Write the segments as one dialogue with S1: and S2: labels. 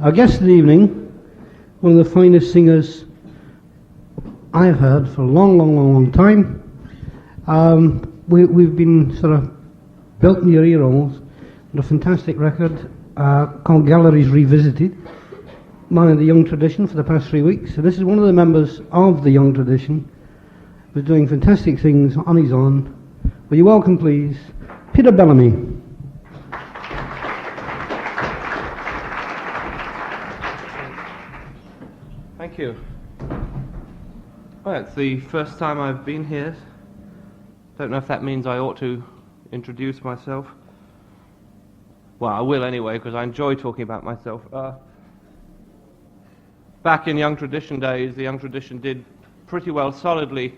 S1: Our guest of the evening, one of the finest singers I've heard for a long time. We've been sort of built in your ear almost, with a fantastic record called Galleries Revisited, man of the Young Tradition for the past 3 weeks. So this is one of the members of the Young Tradition, who's doing fantastic things on his own. Will you welcome, please, Peter Bellamy.
S2: Thank you. Well, it's the first time I've been here. Don't know if that means I ought to introduce myself. Well, I will anyway, because I enjoy talking about myself. Back in Young Tradition days, the Young Tradition did pretty well solidly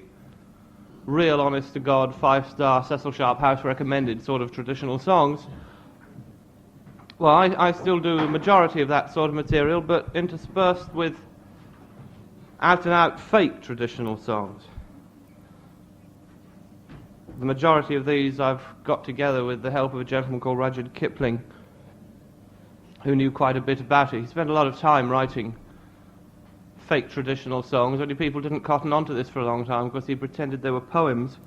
S2: real honest-to-God, 5-star Cecil Sharp House recommended sort of traditional songs. Well, I still do a majority of that sort of material, but interspersed with out-and-out fake traditional songs. The majority of these I've got together with the help of a gentleman called Rudyard Kipling, who knew quite a bit about it. He spent a lot of time writing fake traditional songs. Only people didn't cotton onto this for a long time because he pretended they were poems.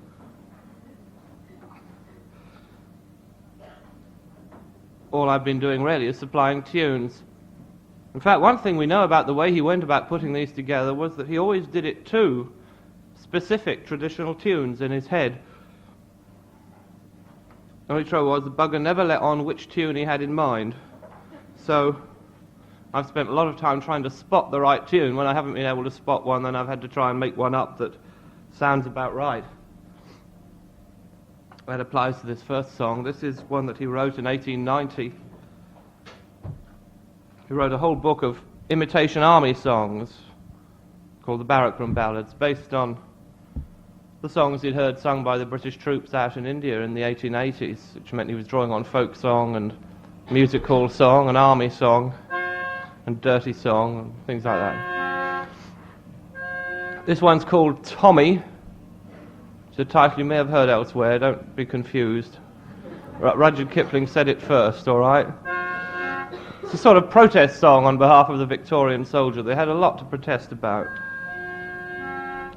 S2: All I've been doing really is supplying tunes. In fact, one thing we know about the way he went about putting these together was that he always did it to specific traditional tunes in his head. The only trouble was the bugger never let on which tune he had in mind. So I've spent a lot of time trying to spot the right tune. When I haven't been able to spot one, then I've had to try and make one up that sounds about right. That applies to this first song. This is one that he wrote in 1890. He wrote a whole book of imitation army songs called the Barrack Room Ballads, based on the songs he'd heard sung by the British troops out in India in the 1880s, which meant he was drawing on folk song and music hall song and army song and dirty song and things like that. This one's called Tommy. It's a title you may have heard elsewhere, don't be confused. Rudyard Kipling said it first, all right? It's a sort of protest song on behalf of the Victorian soldier. They had a lot to protest about,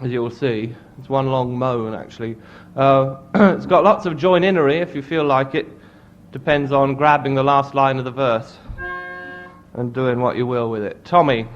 S2: as you'll see. It's one long moan, actually. It's got lots of join-inery, if you feel like it. Depends on grabbing the last line of the verse and doing what you will with it. Tommy.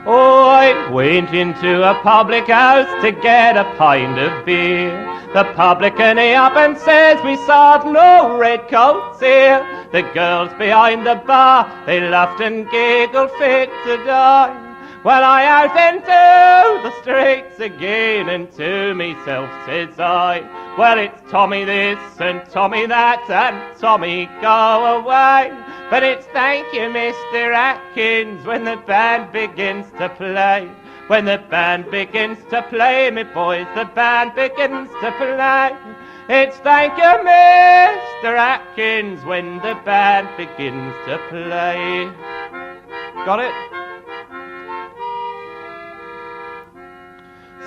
S2: Oh, I went into a public house to get a pint of beer. The publican he up and says, we saw no red coats here. The girls behind the bar, they laughed and giggled fit to die. Well, I out into the streets again, and to myself says I, well, it's Tommy this and Tommy that and Tommy go away. But it's thank you, Mr. Atkins, when the band begins to play. When the band begins to play, me boys, the band begins to play. It's thank you, Mr. Atkins, when the band begins to play. Got it?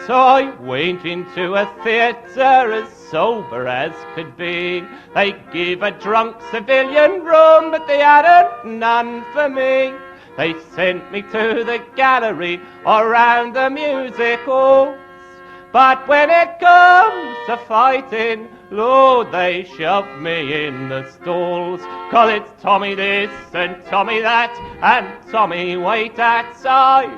S2: So I went into a theatre as sober as could be. They give a drunk civilian room, but they hadn't none for me. They sent me to the gallery or round the music halls. But when it comes to fighting, Lord, they shove me in the stalls. 'Cause it's Tommy this and Tommy that and Tommy wait outside.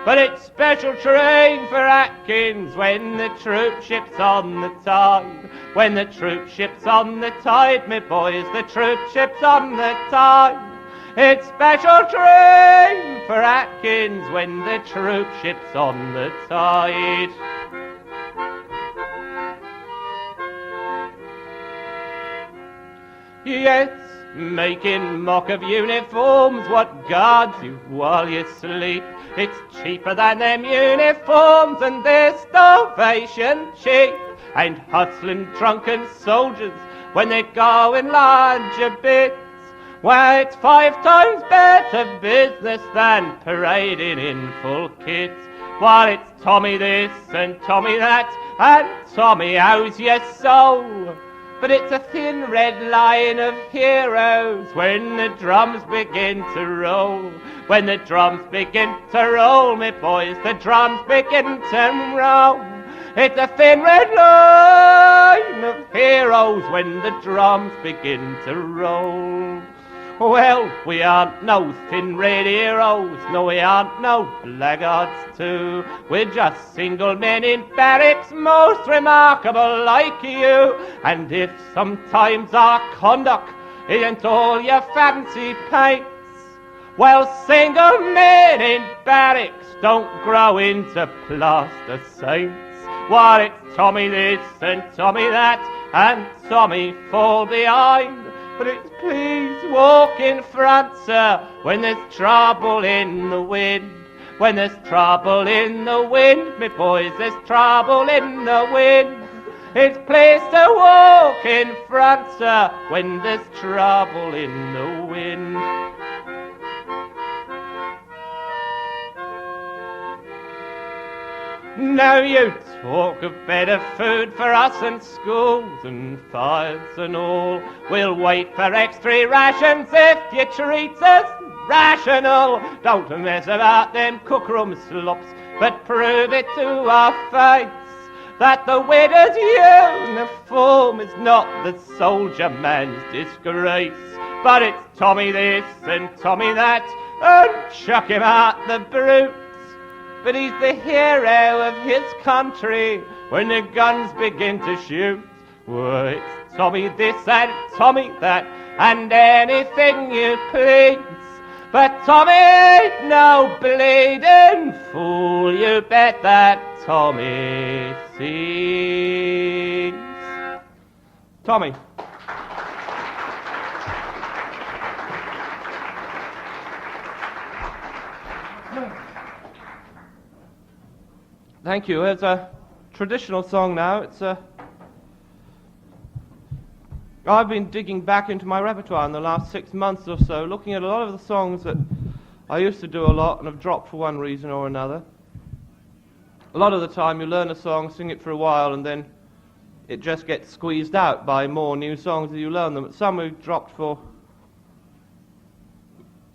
S2: But it's special train for Atkins when the troop ship's on the tide. When the troop ship's on the tide, me boys, the troop ship's on the tide. It's special train for Atkins when the troop ship's on the tide. Yes, making mock of uniforms, what guards you while you sleep. It's cheaper than them uniforms and they're starvation cheap. And hustling drunken soldiers when they're going larger bits. Well, it's 5 times better business than parading in full kit. While it's Tommy this and Tommy that and Tommy how's your soul? But it's a thin red line of heroes when the drums begin to roll. When the drums begin to roll, me boys, the drums begin to roll. It's a thin red line of heroes when the drums begin to roll. Well, we aren't no thin red heroes, no we aren't no blackguards too. We're just single men in barracks, most remarkable like you. And if sometimes our conduct isn't all your fancy paints, well, single men in barracks don't grow into plaster saints. Well, it's Tommy this and Tommy that, and Tommy fall behind. But it's please walk in front, sir, when there's trouble in the wind. When there's trouble in the wind, me boys, there's trouble in the wind. It's please to walk in front, sir, when there's trouble in the wind. Now you talk of better food for us and schools and fires and all. We'll wait for extra rations if you treat us rational. Don't mess about them cookroom slops, but prove it to our face that the widow's uniform is not the soldier man's disgrace. But it's Tommy this and Tommy that, and chuck him out the brute. But he's the hero of his country when the guns begin to shoot. Well, it's Tommy this and Tommy that, and anything you please. But Tommy ain't no bleeding fool, you bet that Tommy sees. Tommy. Thank you. It's a traditional song now. I've been digging back into my repertoire in the last 6 months or so, looking at a lot of the songs that I used to do a lot and have dropped for one reason or another. A lot of the time you learn a song, sing it for a while, and then it just gets squeezed out by more new songs as you learn them. But some we've dropped for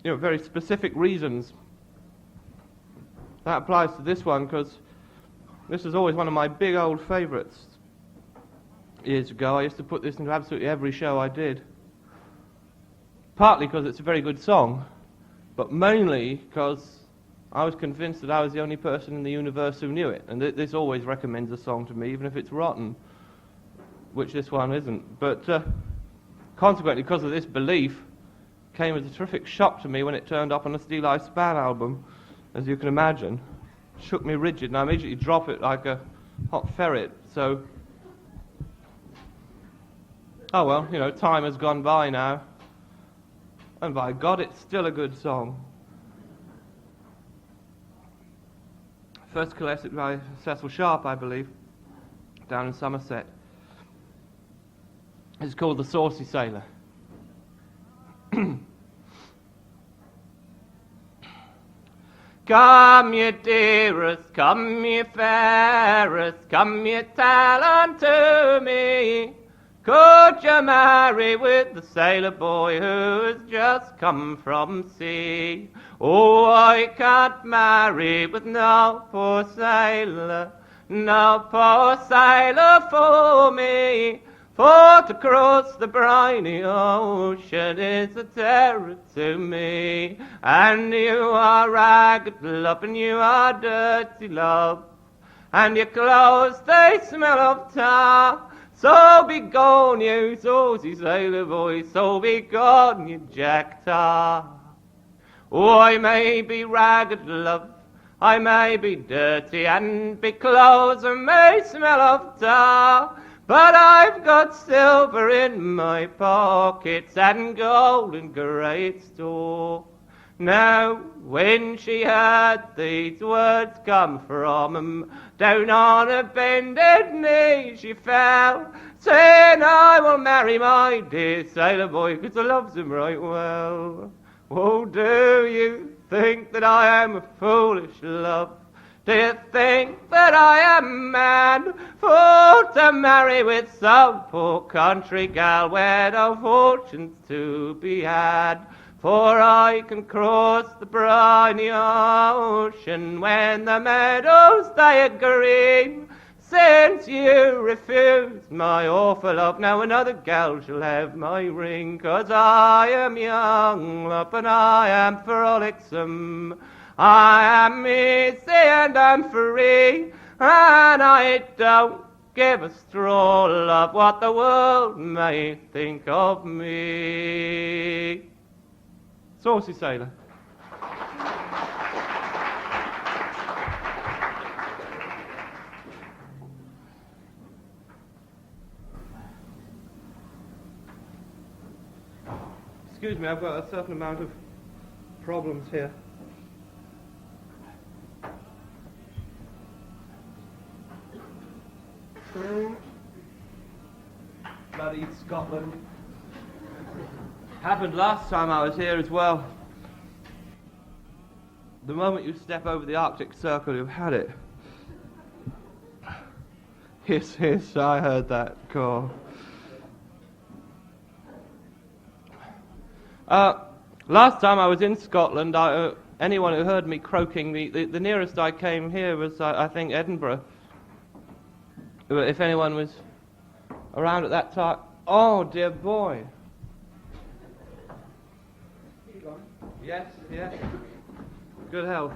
S2: very specific reasons. That applies to this one because this is always one of my big old favourites. Years ago, I used to put this into absolutely every show I did. Partly because it's a very good song, but mainly because I was convinced that I was the only person in the universe who knew it. And this always recommends a song to me, even if it's rotten, which this one isn't. But consequently, because of this belief, came as a terrific shock to me when it turned up on a Steel Eye Span album, as you can imagine. Shook me rigid, and I immediately dropped it like a hot ferret. So, oh well, time has gone by now, and by God, it's still a good song. First collected by Cecil Sharp, I believe, down in Somerset. It's called The Saucy Sailor. Come, ye dearest, come, ye fairest, come, ye tell unto me, could you marry with the sailor boy who has just come from sea? Oh, I can't marry with no poor sailor for me. For to cross the briny ocean is a terror to me. And you are ragged love, and you are dirty love, and your clothes they smell of tar. So be gone, you saucy sailor boy, so be gone, you jack tar. Oh, I may be ragged love, I may be dirty, and be clothes may smell of tar. But I've got silver in my pockets and gold in great store. Now, when she heard these words come from him, down on her bended knee she fell, saying, I will marry my dear sailor boy, 'cause I loves him right well. Oh, do you think that I am a foolish love Do you think that I am man for to marry with some poor country gal where no fortune's to be had? For I can cross the briny ocean when the meadows they are green. Since you refused my awful love, now another gal shall have my ring. 'Cause I am young, love, and I am frolicsome. I am easy and I'm free, and I don't give a straw, love, what the world may think of me. Saucy Sailor. Excuse me, I've got a certain amount of problems here. Bloody Scotland. Happened last time I was here as well. The moment you step over the Arctic Circle, you've had it. Hiss, hiss, I heard that call. Last time I was in Scotland, anyone who heard me croaking, the nearest I came here was, I think, Edinburgh. If anyone was around at that time. Oh, dear boy. Yes, yes. Good health.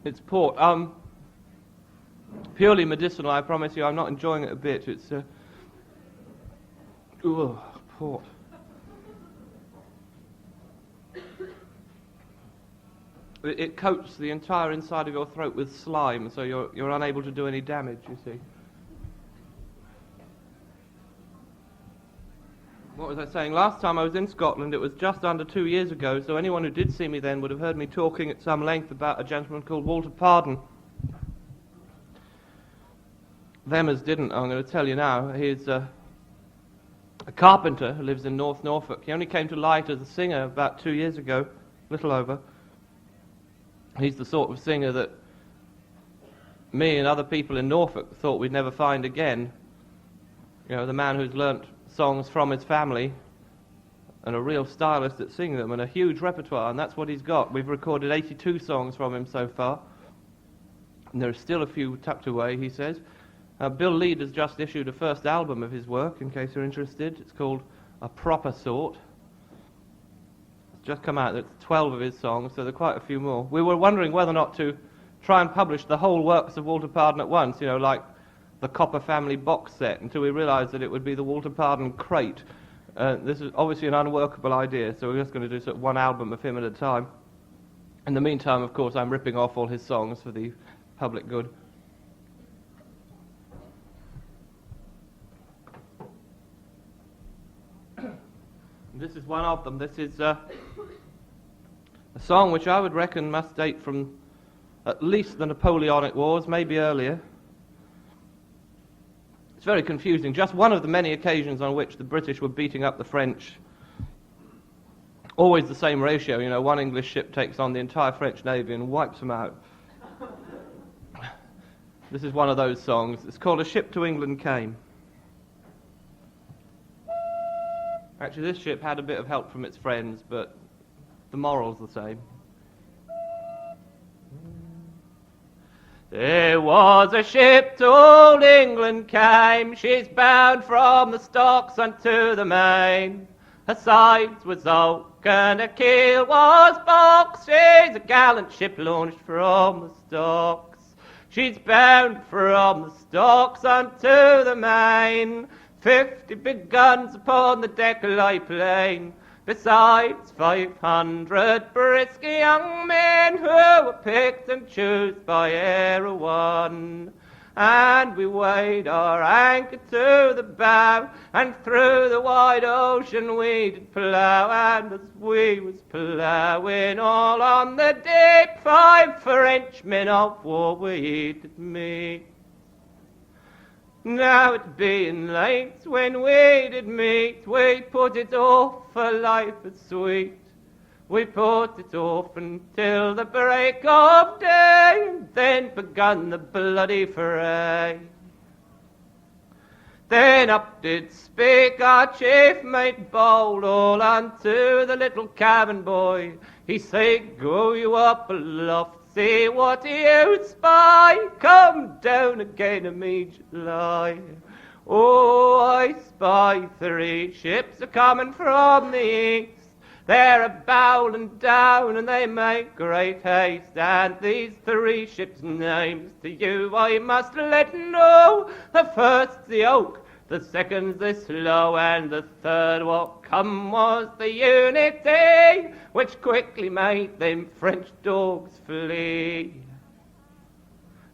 S2: It's port. Purely medicinal, I promise you. I'm not enjoying it a bit. It's port. It coats the entire inside of your throat with slime, so you're unable to do any damage, you see. What was I saying? Last time I was in Scotland, it was just under 2 years ago, so anyone who did see me then would have heard me talking at some length about a gentleman called Walter Pardon. Them as didn't, I'm going to tell you now. He's a carpenter who lives in North Norfolk. He only came to light as a singer about 2 years ago, little over. He's the sort of singer that me and other people in Norfolk thought we'd never find again. You know, the man who's learnt songs from his family and a real stylist at singing them and a huge repertoire, and that's what he's got. We've recorded 82 songs from him so far, and there are still a few tucked away, he says. Bill Lead has just issued a first album of his work, in case you're interested. It's called A Proper Sort. Just come out. There's 12 of his songs, so there are quite a few more. We were wondering whether or not to try and publish the whole works of Walter Pardon at once, you know, like the Copper Family box set, until we realised that it would be the Walter Pardon crate. This is obviously an unworkable idea, so we're just going to do sort of one album of him at a time. In the meantime, of course, I'm ripping off all his songs for the public good. This is one of them. This is a song which I would reckon must date from at least the Napoleonic Wars, maybe earlier. It's very confusing. Just one of the many occasions on which the British were beating up the French. Always the same ratio, you know, one English ship takes on the entire French Navy and wipes them out. This is one of those songs. It's called A Ship to England Came. Actually, this ship had a bit of help from its friends, but the moral's the same. There was a ship to old England came, she's bound from the stocks unto the main. Her sides was oak and her keel was box, she's a gallant ship launched from the stocks. She's bound from the stocks unto the main. 50 big guns upon the deck lie plain, besides 500 brisk young men who were picked and chose by e'er a one. And we weighed our anchor to the bow, and through the wide ocean we did plough. And as we was ploughing all on the deep, 5 French men of war we did meet. Now it being late when we did meet, we put it off for life is sweet. We put it off until the break of day, then begun the bloody fray. Then up did speak our chief mate bold, all unto the little cabin boy. He said, go you up aloft, see what you spy, come down again immediately. Oh, I spy 3 ships a-coming from the east. They're a-bowling down and they make great haste, and these 3 ships' names to you I must let know. The first's the Oak, the second's the Slow, and the third what come was the Unity, which quickly made them French dogs flee.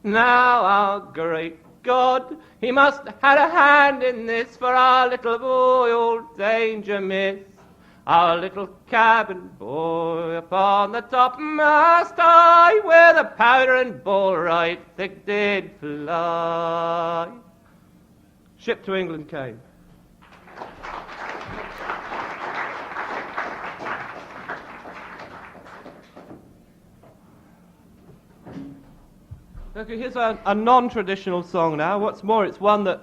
S2: Now our great God, he must have had a hand in this, for our little boy all danger missed. Our little cabin boy upon the topmast high, where the powder and ball right thick did fly. Ship to England came. Okay, here's a non-traditional song now. What's more, it's one that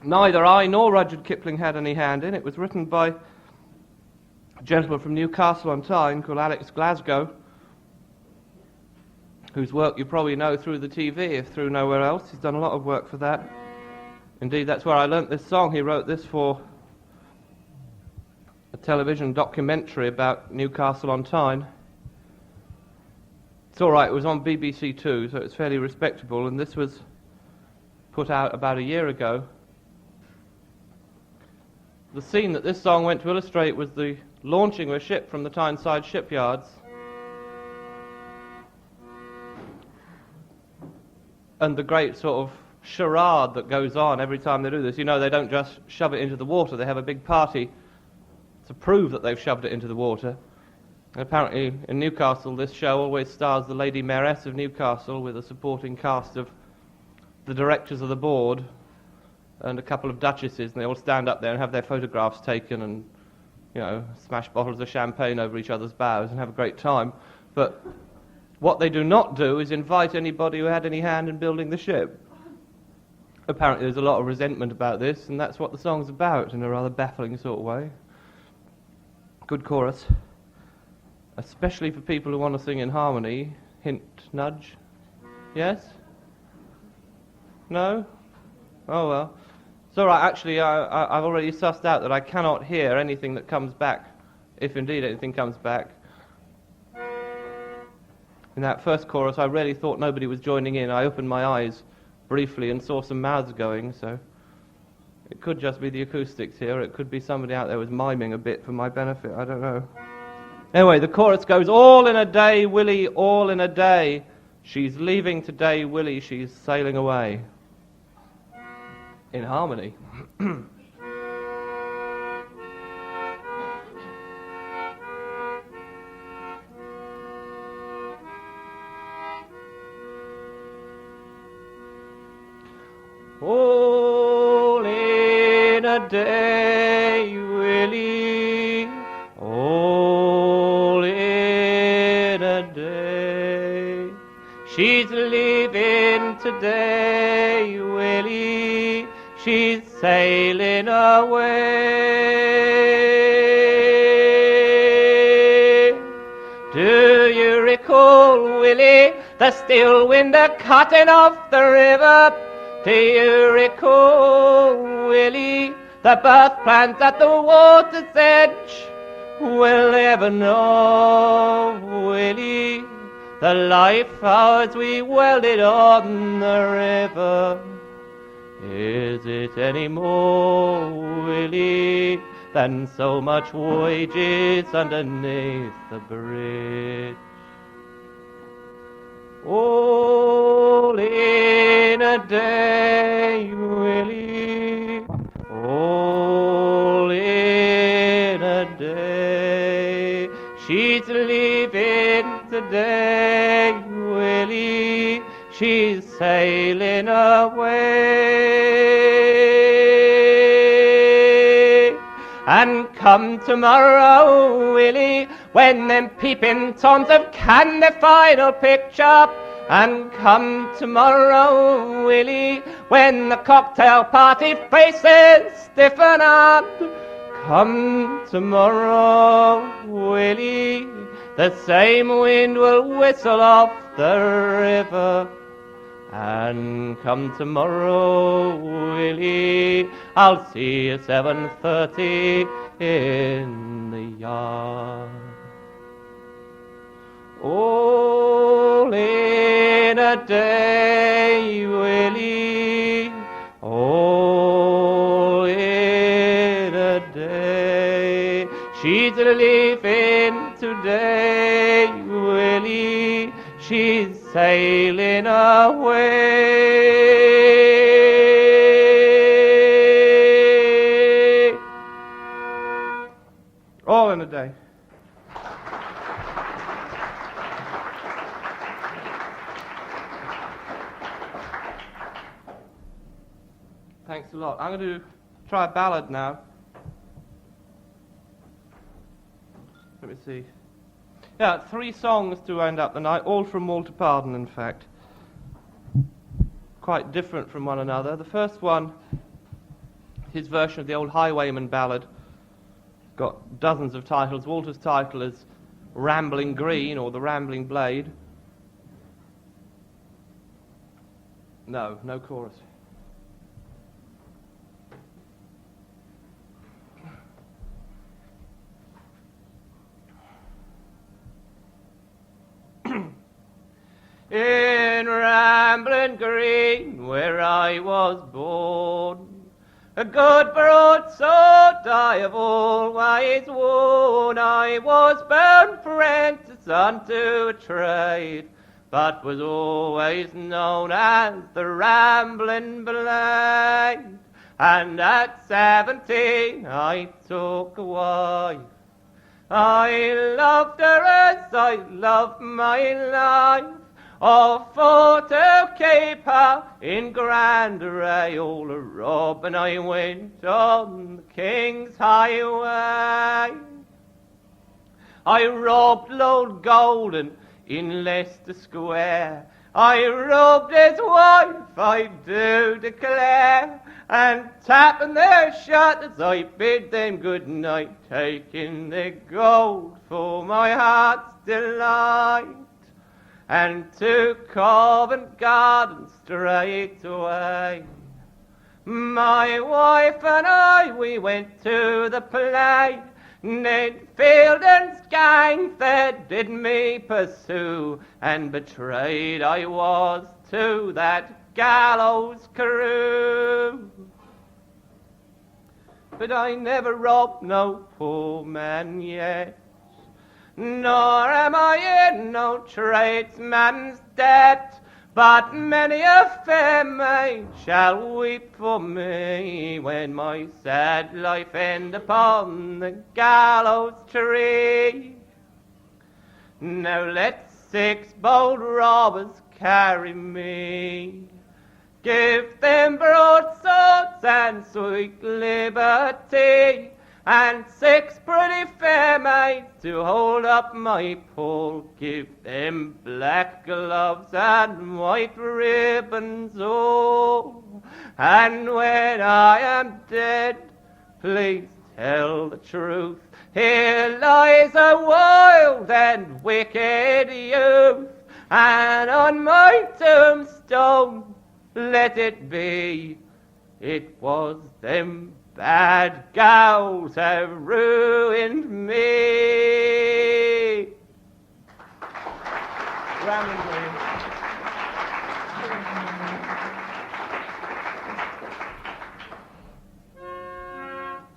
S2: neither I nor Rudyard Kipling had any hand in. It was written by a gentleman from Newcastle on Tyne called Alex Glasgow, whose work you probably know through the TV, if through nowhere else. He's done a lot of work for that. Indeed, that's where I learnt this song. He wrote this for a television documentary about Newcastle on Tyne. It's all right, it was on BBC Two, so it's fairly respectable, and this was put out about a year ago. The scene that this song went to illustrate was the launching of a ship from the Tyneside shipyards. And the great sort of charade that goes on every time they do this. You know, they don't just shove it into the water, they have a big party to prove that they've shoved it into the water. And apparently in Newcastle this show always stars the Lady Mayoress of Newcastle with a supporting cast of the directors of the board and a couple of duchesses, and they all stand up there and have their photographs taken and, you know, smash bottles of champagne over each other's bows and have a great time. But what they do not do is invite anybody who had any hand in building the ship. Apparently there's a lot of resentment about this, and that's what the song's about in a rather baffling sort of way. Good chorus. Especially for people who want to sing in harmony. Hint, nudge. Yes? No? Oh well. It's all right, actually, I've already sussed out that I cannot hear anything that comes back, if indeed anything comes back. In that first chorus, I really thought nobody was joining in. I opened my eyes briefly and saw some mouths going, so it could just be the acoustics here. It could be somebody out there was miming a bit for my benefit. I don't know. Anyway, the chorus goes, all in a day, Willie, all in a day. She's leaving today, Willie, she's sailing away. In harmony. All in a day, Willie, all in a day. She's leaving today, Willie, she's sailing away. Do you recall, Willie, the still wind a-cutting off the river? Do you recall, Willie, the birth plans at the water's edge? We'll never know, Willie, the life hours we welded on the river. Is it any more, Willie, than so much wages underneath the bridge? All in a day, Willie, all in a day. She's leaving today, Willie, she's sailing away. And come tomorrow, Willie, when them peeping Toms have canned their final picture. And come tomorrow, Willie, when the cocktail party faces stiffen up. Come tomorrow, Willie, the same wind will whistle off the river. And come tomorrow, Willie, I'll see you 7:30 in the yard. All in a day, Willie, all in a day. She's leaving today, Willie, she's sailing away. All in a day. Thanks a lot. I'm going to try a ballad now. Let me see. Yeah, 3 songs to end up the night, all from Walter Pardon, in fact. Quite different from one another. The first one, his version of the old Highwayman ballad, got dozens of titles. Walter's title is Rambling Green, or The Rambling Blade. No chorus. In Rambling Green, where I was born, a good broadsword I have always worn. I was born apprentice unto a trade, but was always known as the Rambling Blade. And at 17 I took a wife. I loved her as I loved my life, or for to keep her in grand array. All a rob, and I went on the King's highway. I robbed Lord Golden in Leicester Square. I robbed his wife, I do declare, and tapping their shutters I bid them good night, taking their gold for my heart's delight. And to Covent Garden straight away, my wife and I, we went to the play. Netfield and Scansford did me pursue, and betrayed I was to that gallows crew. But I never robbed no poor man yet, nor am I in no tradesman's debt. But many a fair maid shall weep for me, when my sad life end upon the gallows tree. Now let 6 bold robbers carry me, give them broadswords and sweet liberty, and 6 pretty fair maids to hold up my pole. Give them black gloves and white ribbons all. And when I am dead, please tell the truth, here lies a wild and wicked youth. And on my tombstone let it be, it was them bad gals have ruined me. Rambling Green.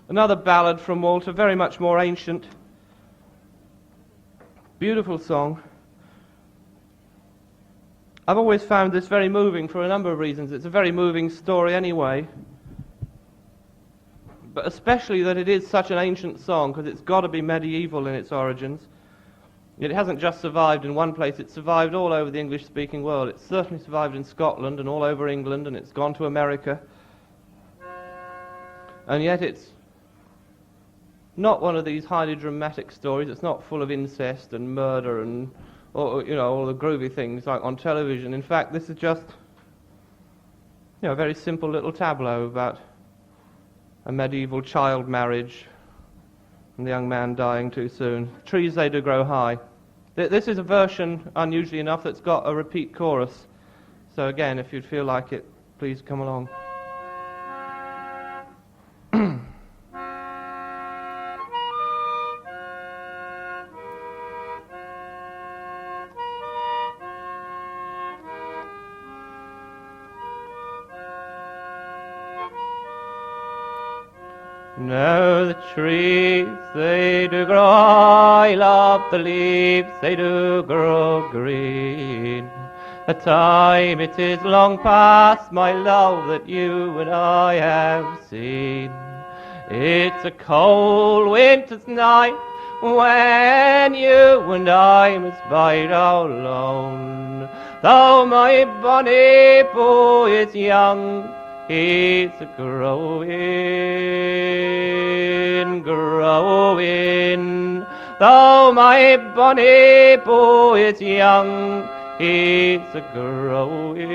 S2: Another ballad from Walter, very much more ancient. Beautiful song. I've always found this very moving for a number of reasons. It's a very moving story anyway. But especially that it is such an ancient song, because it's got to be medieval in its origins. It hasn't just survived in one place, it's survived all over the English-speaking world. It's certainly survived in Scotland and all over England, and it's gone to America. And yet it's not one of these highly dramatic stories. It's not full of incest and murder and all the groovy things like on television. In fact, this is just a very simple little tableau about a medieval child marriage and the young man dying too soon. Trees they do grow high. This is a version, unusually enough, that's got a repeat chorus. So again, if you'd feel like it, please come along. Now the trees, they do grow high, love, the leaves, they do grow green. The time it is long past, my love, that you and I have seen. It's a cold winter's night when you and I must bide alone. Though my bonny boy is young, he's a growing. Though my bonny boy is young, he's a growing.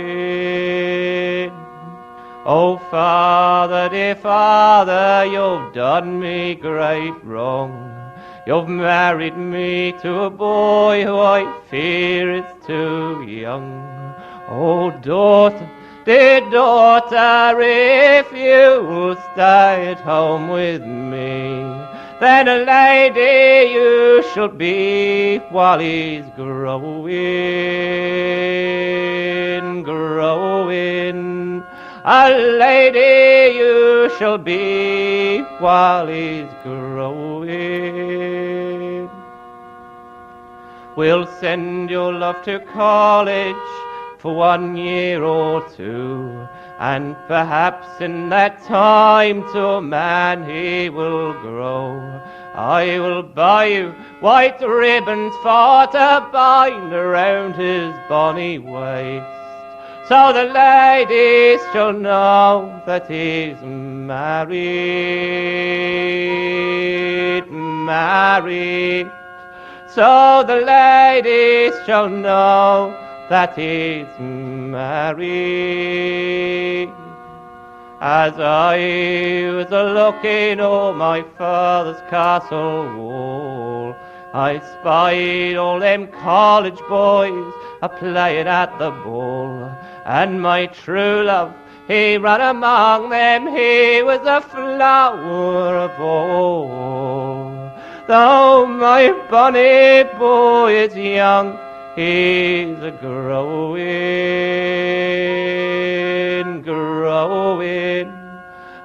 S2: Oh, Father, dear Father, you've done me great wrong. You've married me to a boy who I fear is too young. Oh, daughter, dear daughter, if you'll stay at home with me, then a lady you shall be while he's growing. A lady you shall be while he's growing. We'll send your love to college for 1 year or two, and perhaps in that time to a man he will grow. I will buy you white ribbons for to bind around his bonny waist, so the ladies shall know that he's married. So the ladies shall know that he's married. As I was a-looking o'er my father's castle wall, I spied all them college boys a-playing at the ball, and my true love, he ran among them, he was a flower of all. Though my bonny boy is young, he's a growing.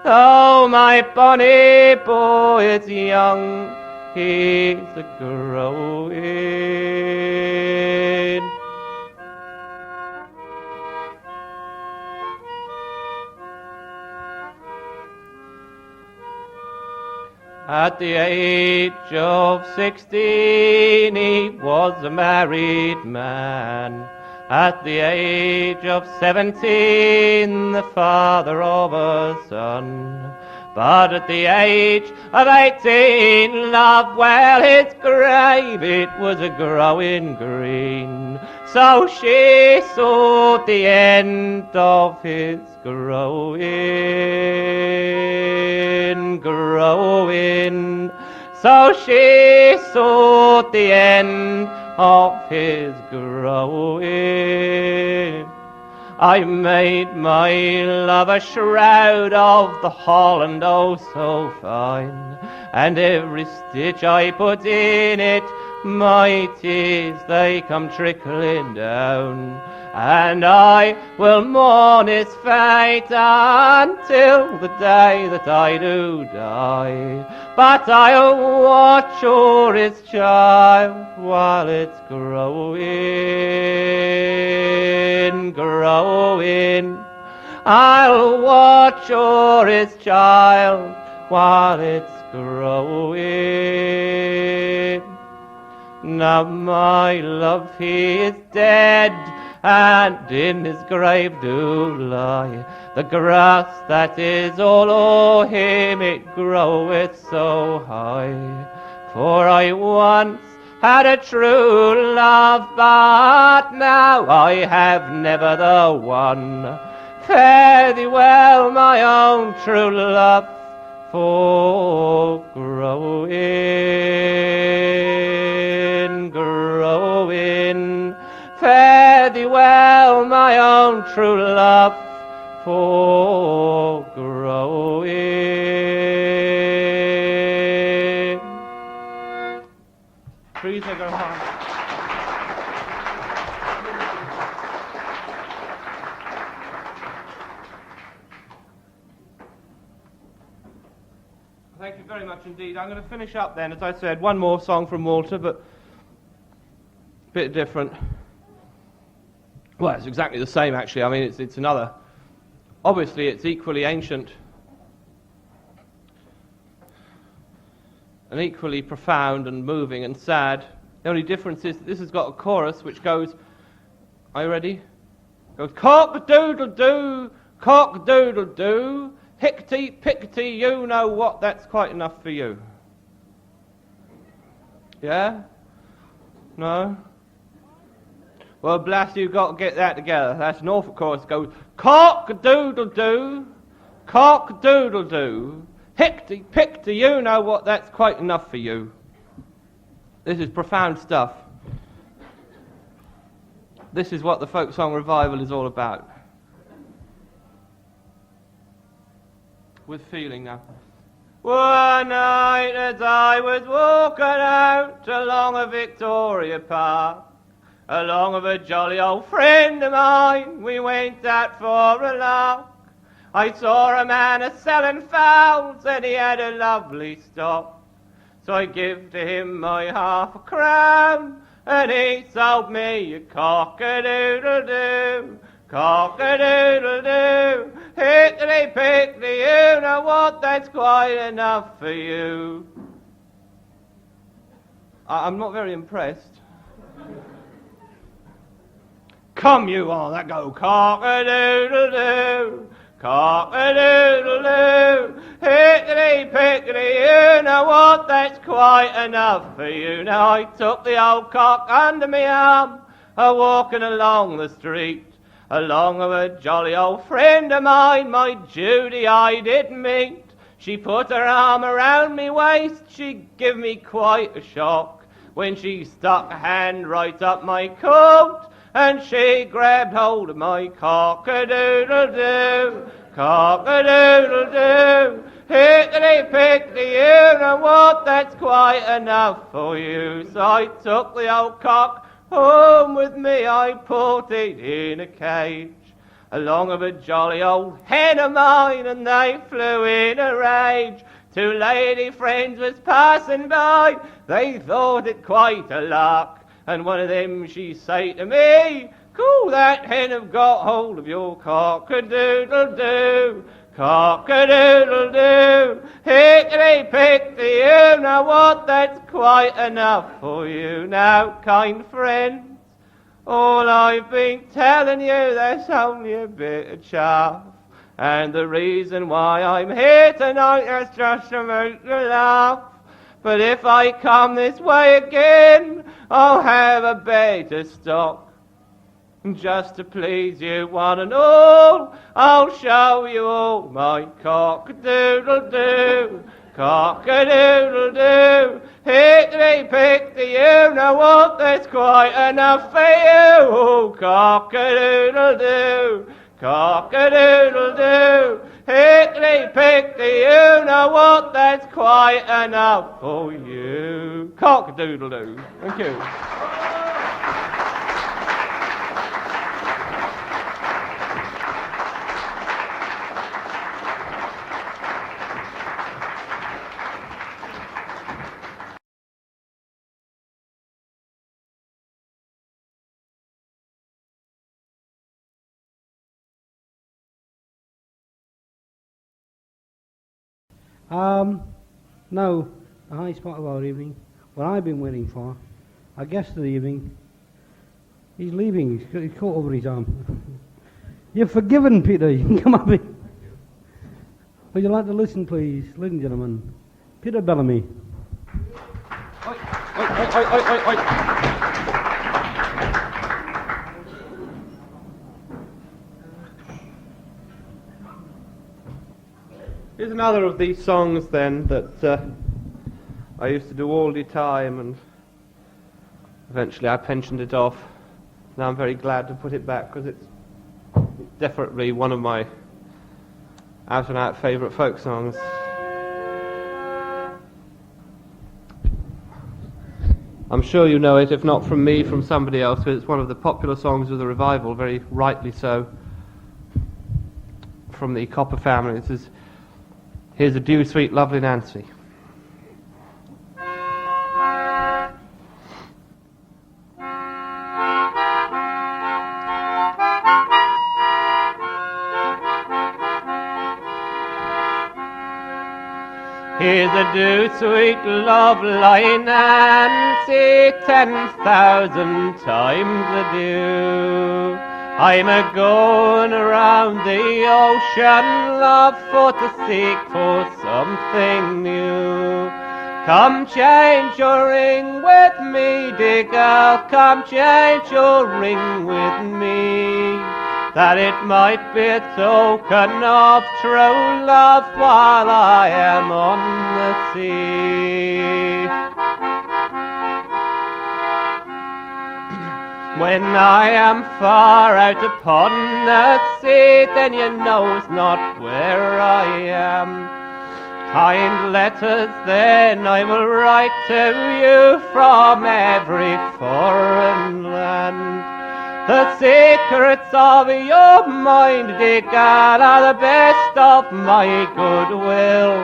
S2: Though my bonny boy is young, he's a growing. At the age of 16 he was a married man. At the age of 17 the father of a son. But at the age of 18 love, well, his grave it was a growing green. So she saw the end of his growing. So she saw the end of his growing. I made my love a shroud of the holland, oh so fine, and every stitch I put in it, my tears they come trickling down, and I will mourn his fate until the day that I do die. But I'll watch o'er his child while it's growing. I'll watch o'er his child while it's growing. Now my love, he is dead, and in his grave do lie. The grass that is all o'er him, it groweth so high. For I once had a true love, but now I have never the one. Fare thee well, my own true love, for growing, growing. Fare thee well, my own true love, for growing. Trees that go high. Thank you very much indeed. I'm going to finish up then, as I said, one more song from Walter, but a bit different. Well, it's exactly the same, actually. I mean, it's another. Obviously, it's equally ancient and equally profound and moving and sad. The only difference is this has got a chorus which goes, are you ready? Goes, cock-a-doodle-doo, cock-a-doodle-doo, hickety-pickety, you know what, that's quite enough for you. Yeah? No? Well, blast you, got to get that together. That's Norfolk chorus. Goes, cock-a-doodle-doo, cock-a-doodle-doo, hickety-pickety, you know what, that's quite enough for you. This is profound stuff. This is what the folk song revival is all about. With feeling now. One night as I was walking out along a Victoria Park, along of a jolly old friend of mine, we went out for a lark. I saw a man a-selling fowls, and he had a lovely stock. So I give to him my half-a-crown, and he sold me a cock-a-doodle-doo, cock-a-doodle-doo, hickety-pickety, you know what, that's quite enough for you. I'm not very impressed. Come you on, that go cock-a-doodle-doo, cock-a-doodle-doo, hickety-pickety, you know what, that's quite enough for you. Now I took the old cock under me arm, a-walking along the street, along of a jolly old friend of mine, my Judy I did meet. She put her arm around me waist, she give me quite a shock, when she stuck a hand right up my coat, and she grabbed hold of my cock-a-doodle-doo, cock-a-doodle-doo, hickety-pickety, you know what, that's quite enough for you. So I took the old cock home with me, I put it in a cage, along of a jolly old hen of mine, and they flew in a rage. Two lady friends was passing by, they thought it quite a lark, and one of them she say to me, cool, that hen have got hold of your cock-a-doodle-doo, cock-a-doodle-doo, hickety-pickety, you know what, that's quite enough for you. Now, kind friends, all I've been telling you, that's only a bit of chaff, and the reason why I'm here tonight is just to make you laugh. But if I come this way again, I'll have a better stock. Just to please you one and all, I'll show you all my cock-a-doodle-doo, cock-a-doodle-doo, hickety-pickety, you know what, that's quite enough for you. Oh, cock-a-doodle-doo, cock-a-doodle-doo, hickety-pickety, you know what, that's quite enough for you. Cock-a-doodle-doo. Thank you.
S1: Now, the high spot of our evening, what I've been waiting for, our guest of the evening, He's leaving. He's got his coat over his arm. You're forgiven, Peter. You can come up here. Would you like to listen, please, ladies and gentlemen? Peter Bellamy.
S2: Oi, oi, oi, oi, oi, oi. Here's another of these songs then that I used to do all the time, and eventually I pensioned it off. Now I'm very glad to put it back because it's definitely one of my out and out favourite folk songs. I'm sure you know it, if not from me, from somebody else, because it's one of the popular songs of the revival, very rightly so, from the Copper family. This is Here's a Dew Sweet Lovely Nancy. Here's a dew sweet lovely Nancy, 10,000 times a dew. I'm a-going around the ocean, love, for to seek for something new. Come change your ring with me, dear girl, come change your ring with me, that it might be a token of true love while I am on the sea. When I am far out upon the sea, then you know's not where I am. Kind letters then I will write to you from every foreign land. The secrets of your mind, dear girl, are the best of my goodwill.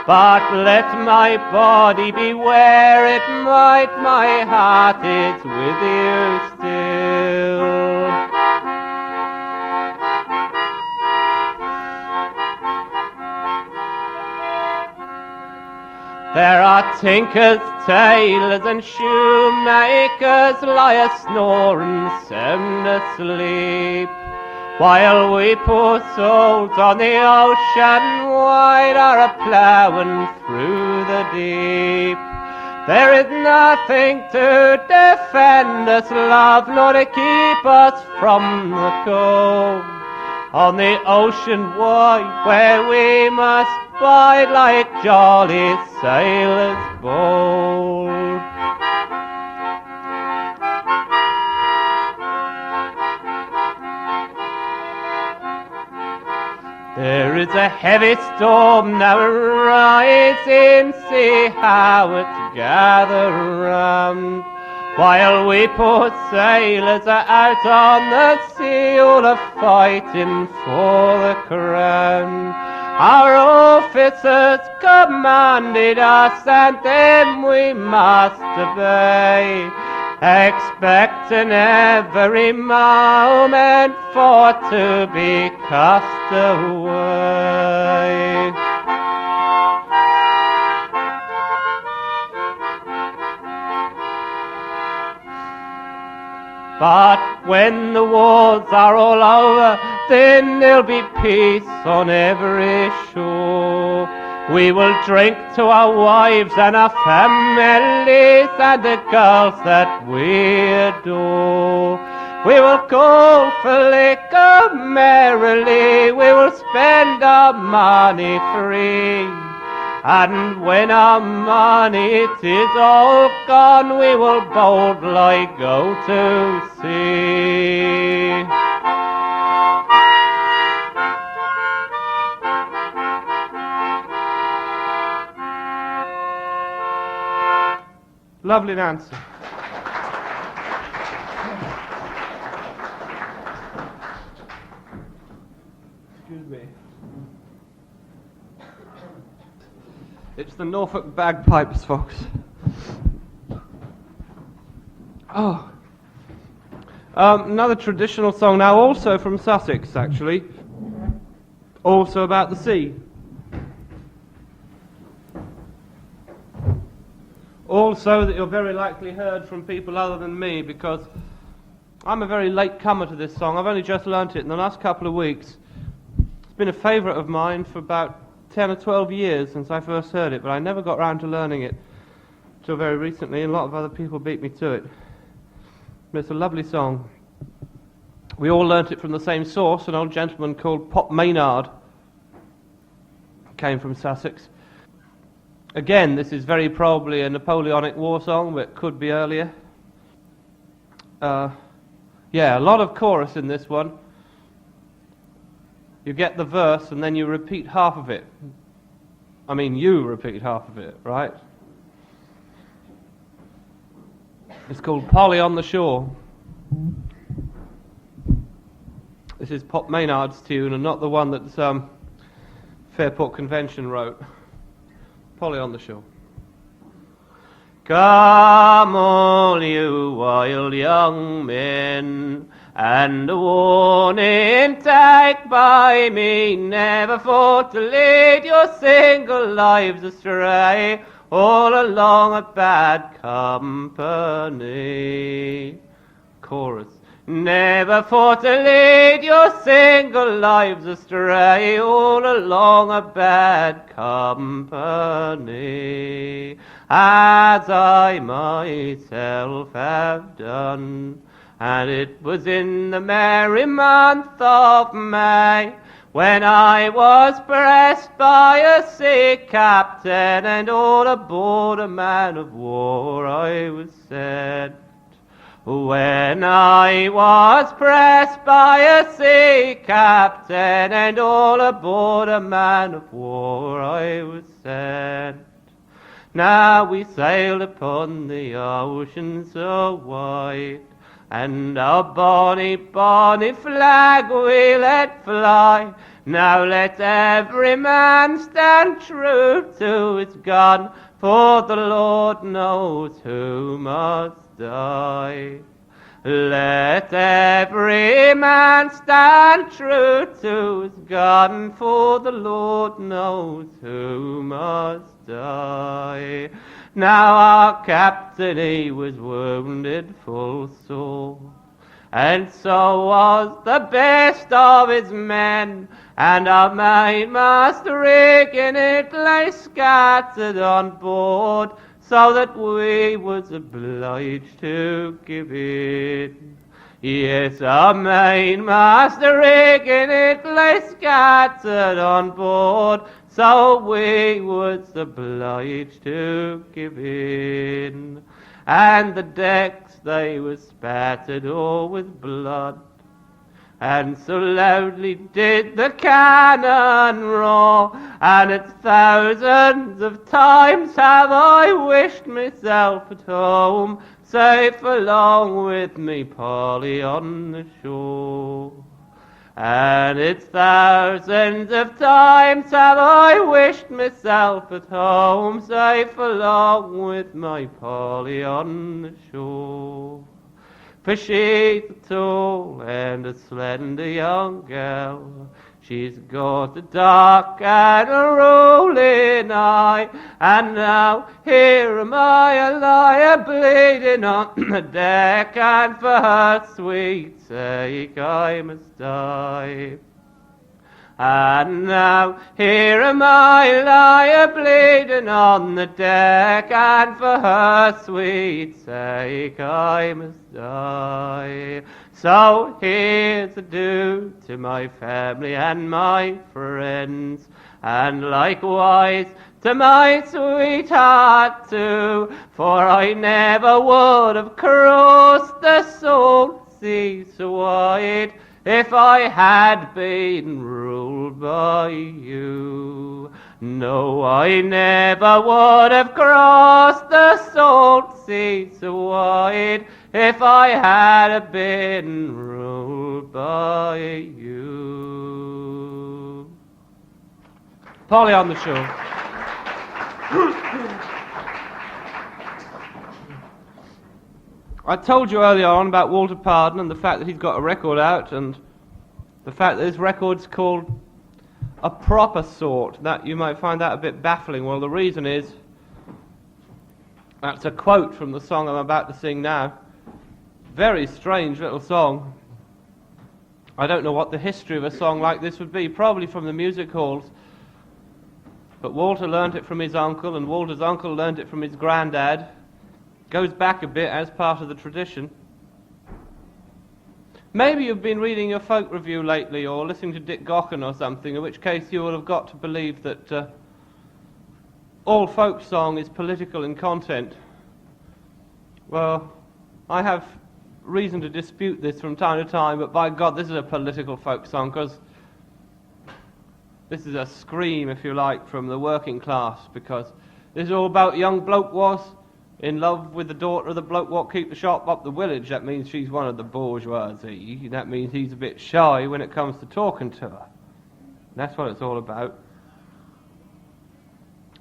S2: But let my body be where it might, my heart is with you still. There are tinkers, tailors and shoemakers lie a-snoring sound asleep, while we poor souls on the ocean wide are a-ploughing through the deep. There is nothing to defend us, love, nor to keep us from the cold. On the ocean wide where we must bide like jolly sailors bold. There is a heavy storm now rising, see how it gathers round, while we poor sailors are out on the sea, all a-fighting for the crown. Our officers commanded us, and them we must obey, expecting every moment for to be cast away. But when the wars are all over, then there'll be peace on every shore. We will drink to our wives and our families and the girls that we adore. We will call for liquor merrily, we will spend our money free, and when our money it is all gone, we will boldly go to sea. Lovely Nancy. Excuse me. It's the Norfolk bagpipes, folks. Oh. Another traditional song now, also from Sussex, actually. Also about the sea. Also that you're very likely heard from people other than me, because I'm a very late comer to this song. I've only just learnt it in the last couple of weeks. It's been a favourite of mine for about 10 or 12 years since I first heard it, but I never got round to learning it till very recently, and a lot of other people beat me to it. But it's a lovely song. We all learnt it from the same source, an old gentleman called Pop Maynard. Came from Sussex. Again, this is very probably a Napoleonic War song, but it could be earlier. Yeah, a lot of chorus in this one. You get the verse and then you repeat half of it. I mean, you repeat half of it, right? It's called Polly on the Shore. This is Pop Maynard's tune and not the one that Fairport Convention wrote. Polly on the Shore. Come all you wild young men, and a warning take by me, never for to lead your single lives astray, all along a bad company. Chorus. Never for to lead your single lives astray, all along a bad company, as I myself have done. And it was in the merry month of May, when I was pressed by a sea captain, and all aboard a man of war I was sent. When I was pressed by a sea captain, and all aboard a man of war I was sent. Now we sailed upon the ocean so wide, and our bonny, bonny flag we let fly. Now let every man stand true to his gun, for the Lord knows who must die. Let every man stand true to his gun, for the Lord knows who must die. Now our captain, he was wounded full sore, and so was the best of his men, and our mainmast rigging it lay scattered on board, so that we was obliged to give in. Yes, our mainmast rigging it lay scattered on board, so we was obliged to give in. And the decks, they were spattered all with blood, and so loudly did the cannon roar, and it's thousands of times have I wished myself at home, safe along with me Polly on the shore. And it's thousands of times have I wished myself at home, safe along with my Polly on the shore. For she's a tall and a slender young gal, she's got a dark and a rolling eye, and now here am I a lie bleeding on the deck, and for her sweet sake I must die. And now here am I lie bleeding on the deck, and for her sweet sake I must die. So here's adieu to my family and my friends, and likewise to my sweetheart too, for I never would have crossed the salt sea so wide if I had been ruled by you. No, I never would have crossed the salt sea so wide if I had been ruled by you. Polly on the Shore. I told you earlier on about Walter Pardon and the fact that he's got a record out, and the fact that his record's called A Proper Sort. That you might find that a bit baffling. Well, the reason is that's a quote from the song I'm about to sing now. very strange little song. I don't know what the history of a song like this would be, probably from the music halls. But Walter learnt it from his uncle, and Walter's uncle learnt it from his granddad. Goes back a bit as part of the tradition. Maybe you've been reading your folk review lately, or listening to Dick Gaughan or something, in which case you will have got to believe that all folk song is political in content. Well, I have reason to dispute this from time to time, but by God, this is a political folk song, because this is a scream, if you like, from the working class, because this is all about young bloke was in love with the daughter of the bloke what keep the shop up the village. That means she's one of the bourgeoisie. That means he's a bit shy when it comes to talking to her. That's what it's all about.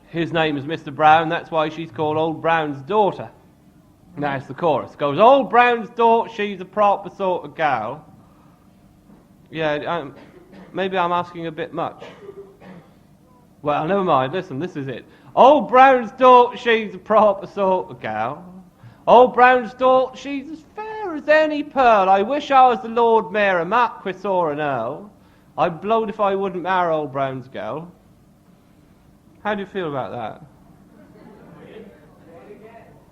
S2: His name is Mr. Brown, that's why she's called Old Brown's daughter. That's the chorus. It goes, Old Brown's daughter, she's a proper sort of gal. Yeah, maybe I'm asking a bit much. Well, never mind, listen, this is it. Old Brown's daughter, she's a proper sort of gal. Old Brown's daughter, she's as fair as any pearl. I wish I was the Lord Mayor, a Marquis or an Earl. I'd blowed if I wouldn't marry Old Brown's gal. How do you feel about that?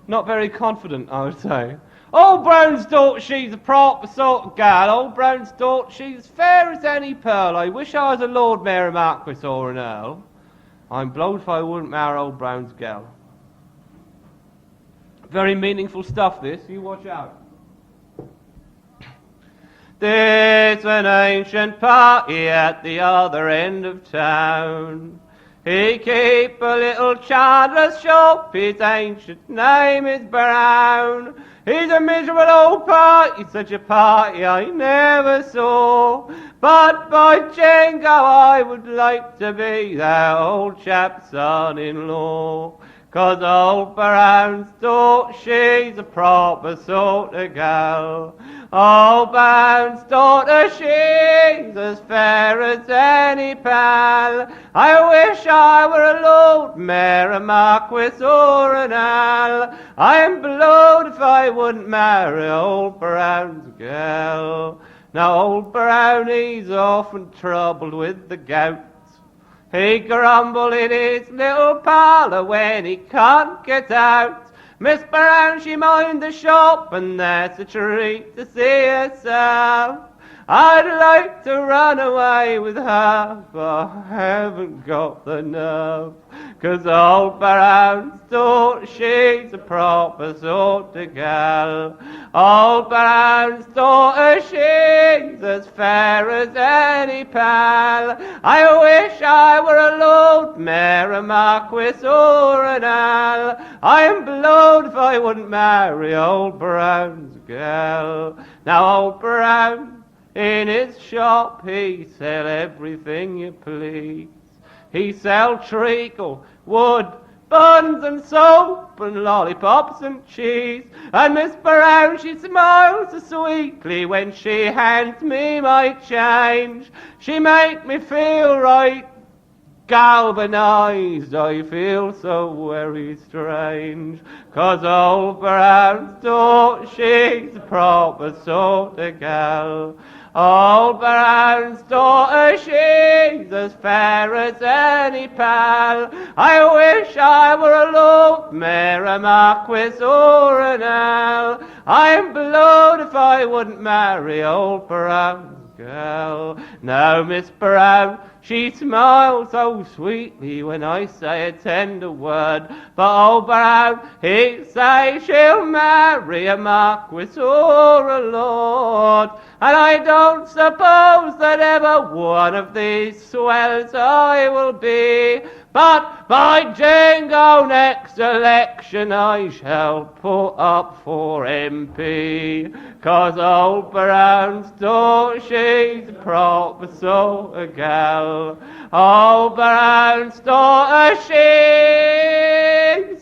S2: Not very confident, I would say. Old Brown's daughter, she's a proper sort of gal. Old Brown's daughter, she's as fair as any pearl. I wish I was a Lord Mayor, a Marquis or an Earl. I'm blowed if I wouldn't marry Old Brown's gal. Very meaningful stuff, this. You watch out. There's an ancient party at the other end of town. He keep a little chandler's shop, his ancient name is Brown. He's a miserable old party, such a party I never saw. But by Jingo, I would like to be that old chap's son-in-law. 'Cause old Brown's daughter, she's a proper sort of gal. Old Brown's daughter, she's as fair as any pal. I wish I were a Lord Mayor, a Marquis or an Earl. I'm blowed if I wouldn't marry old Brown's gal. Now old Brown, he's often troubled with the gout. He grumble in his little parlour when he can't get out. Miss Brown, she mind the shop, and that's a treat to see herself. I'd like to run away with her, but I haven't got the nerve. 'Cause old Brown's daughter, she's a proper sort of gal. Old Brown's daughter, she's as fair as any pal. I wish I were a Lord Mayor, a Marquis or an Earl. I'm blowed if I wouldn't marry old Brown's gal. Now old Brown, in his shop, he sell everything you please. He sell treacle, wood, buns and soap and lollipops and cheese. And Miss Brown, she smiles so sweetly when she hands me my change. She make me feel right galvanized. I feel so very strange. 'Cause old Brown's daughter, she's a proper sort of gal. Old Brown's daughter, she's as fair as any pal. I wish I were a Lord Mayor, a Marquis or an Earl. I'm blowed if I wouldn't marry old Brown's gal. Now Miss Brown, she smiles so sweetly when I say a tender word. But old Brown, he say she'll marry a Marquis or a Lord. And I don't suppose that ever one of these swells I will be. But by Jingo, next election I shall put up for MP. 'Cause old Brown's daughter, she's a proper sort of gal. Old Brown's daughter, she's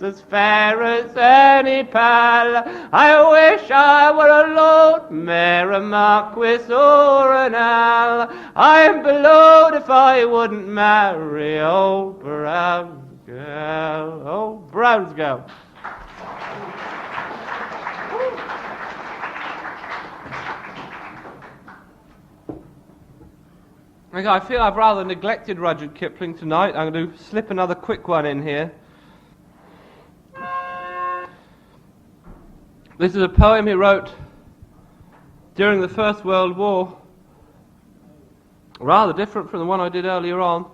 S2: as fair as any pal. I wish I were a Lord Mayor, a Marquis or an Earl. I'm blowed if I wouldn't marry old Brown's gal. Old Brown's gal. Okay, I feel I've rather neglected Rudyard Kipling tonight. I'm going to slip another quick one in here. This is a poem he wrote during the First World War. Rather different from the one I did earlier on.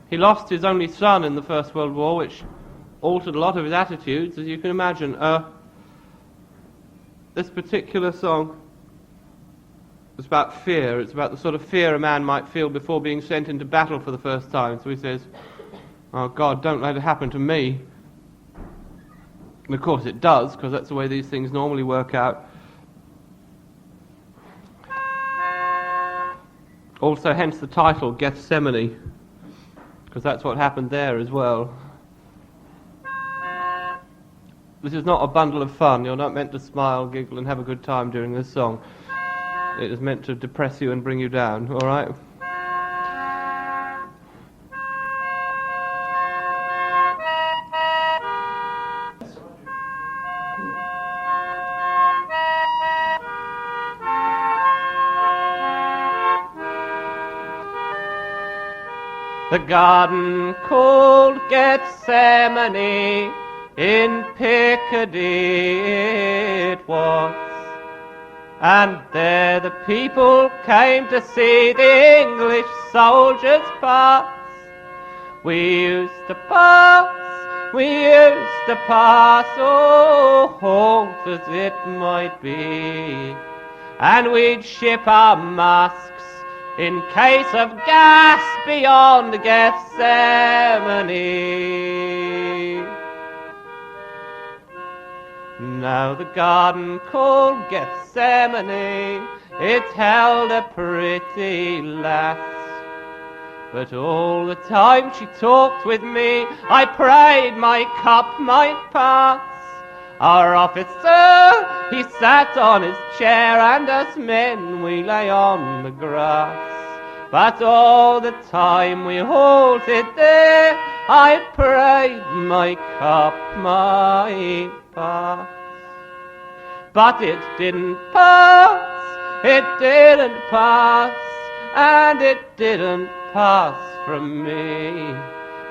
S2: He lost his only son in the First World War, which altered a lot of his attitudes, as you can imagine. This particular song is about fear. It's about the sort of fear a man might feel before being sent into battle for the first time. So he says, "Oh God, don't let it happen to me." And of course it does, because that's the way these things normally work out. Also, hence the title, Gethsemane, because that's what happened there as well. This is not a bundle of fun. You're not meant to smile, giggle, and have a good time during this song. It is meant to depress you and bring you down, all right? The garden called Gethsemane, in Picardy it was, and there the people came to see the English soldiers pass. We used to pass, oh, halt as it might be, and we'd ship our masks in case of gas beyond Gethsemane. Now the garden called Gethsemane, it held a pretty lass, but all the time she talked with me, I prayed my cup might pass. Our officer, he sat on his chair, and us men, we lay on the grass. But all the time we halted there, I prayed my cup might pass. But it didn't pass, and it didn't pass from me.